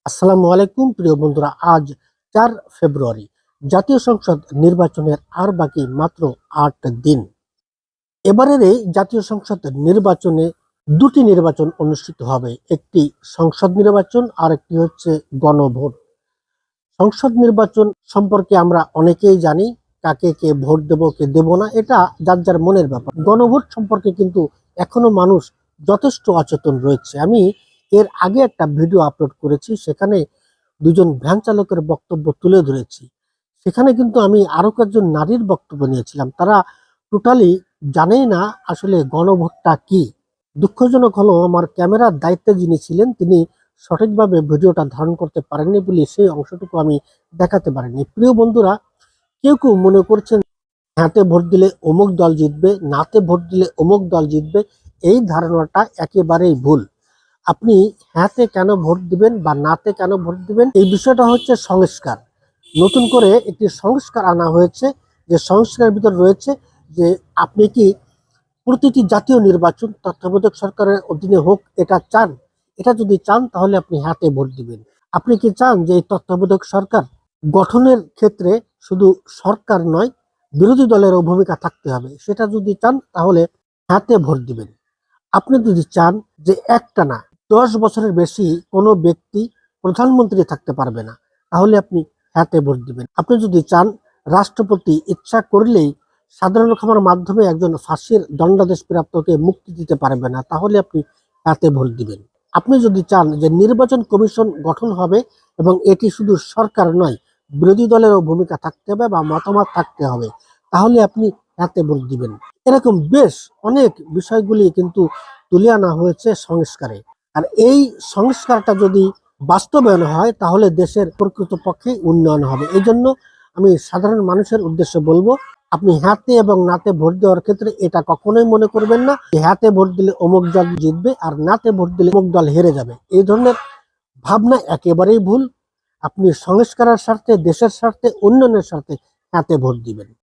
আসসালামু আলাইকুম প্রিয় বন্ধুরা। আজ 4 ফেব্রুয়ারি, জাতীয় সংসদ নির্বাচনের আর বাকি মাত্র 8 দিন। এবারের এই জাতীয় সংসদ নির্বাচনে দুটি নির্বাচন অনুষ্ঠিত হবে, একটি সংসদ নির্বাচন আর একটি হচ্ছে গণভোট। সংসদ নির্বাচন সম্পর্কে আমরা অনেকেই জানি, কাকে কে ভোট দেব কে দেব না এটা যার যার মনের ব্যাপার। গণভোট সম্পর্কে কিন্তু এখনো মানুষ যথেষ্ট অচেতন রয়েছে। আমি এর আগে একটা ভিডিও আপলোড করেছি, সেখানে দুজন ভ্যান চালকের বক্তব্য তুলে ধরেছি। সেখানে কিন্তু আমি আরো কয়েকজন নারীর বক্তব্য নিয়েছিলাম, তারা টোটালি জানেই না আসলে গণভোটটা কি। দুঃখজনক হলো আমার ক্যামেরার দায়িত্বে যিনি ছিলেন তিনি সঠিকভাবে ভিডিওটা ধারণ করতে পারেননি বলে সেই অংশটুকু আমি দেখাতে পারিনি। প্রিয় বন্ধুরা, কেউ কেউ মনে করছেন হ্যাঁতে ভোট দিলে অমুক দল জিতবে, নাতে ভোট দিলে অমুক দল জিতবে। এই ধারণাটা একেবারেই ভুল। আপনি হ্যাঁতে কেন ভোট দিবেন বা নাতে কেন ভোট দিবেন, এই বিষয়টা হচ্ছে সংস্কার। নতুন করে একটি সংস্কার আনা হয়েছে, যে সংস্কারের ভিতর রয়েছে যে আপনি কি প্রতিটি জাতীয় নির্বাচন তত্ত্বাবধায়ক সরকারের অধীনে হোক এটা চান। এটা যদি চান তাহলে আপনি হ্যাঁতে ভোট দিবেন। আপনি কি চান যে এই তত্ত্বাবধায়ক সরকার গঠনের ক্ষেত্রে শুধু সরকার নয়, বিরোধী দলেরও ভূমিকা থাকতে হবে, সেটা যদি চান তাহলে হ্যাঁতে ভোট দিবেন। আপনি যদি চান যে একটানা 10 বছরের বেশি কোনো ব্যক্তি প্রধানমন্ত্রী থাকতে পারবে না, তাহলে আপনি হ্যাঁতে ভোট দিবেন। আপনি যদি চান রাষ্ট্রপতি ইচ্ছা করলেই সাধারণ ক্ষমার মাধ্যমে একজন ফাঁসির দণ্ডাদেশ প্রাপ্তকে মুক্তি দিতে পারবে না, তাহলে আপনি হ্যাঁতে ভোট দিবেন। আপনি যদি চান যে নির্বাচন কমিশন গঠন হবে এবং এটি শুধু সরকার নয়, বিরোধী দলেরও ভূমিকা থাকতে হবে বা মতামত থাকতে হবে, তাহলে আপনি হ্যাঁতে ভোট দিবেন। এরকম বেশ অনেক বিষয়গুলি কিন্তু তুলে আনা হয়েছে সংস্কারে। আর এই সংস্কারটা যদি বাস্তবায়ন হয় তাহলে দেশের প্রকৃতপক্ষে উন্নয়ন হবে। এই জন্য আমি সাধারণ মানুষের উদ্দেশ্যে বলবো, আপনি হ্যাঁতে এবং নাতে ভোট দেওয়ার ক্ষেত্রে এটা কখনোই মনে করবেন না যে হ্যাঁতে ভোট দিলে অমুক দল জিতবে আর নাতে ভোট দিলে অমুক দল হেরে যাবে। এই ধরনের ভাবনা একেবারেই ভুল। আপনি সংস্কারের স্বার্থে, দেশের স্বার্থে, উন্নয়নের স্বার্থে হ্যাঁতে ভোট দিবেন।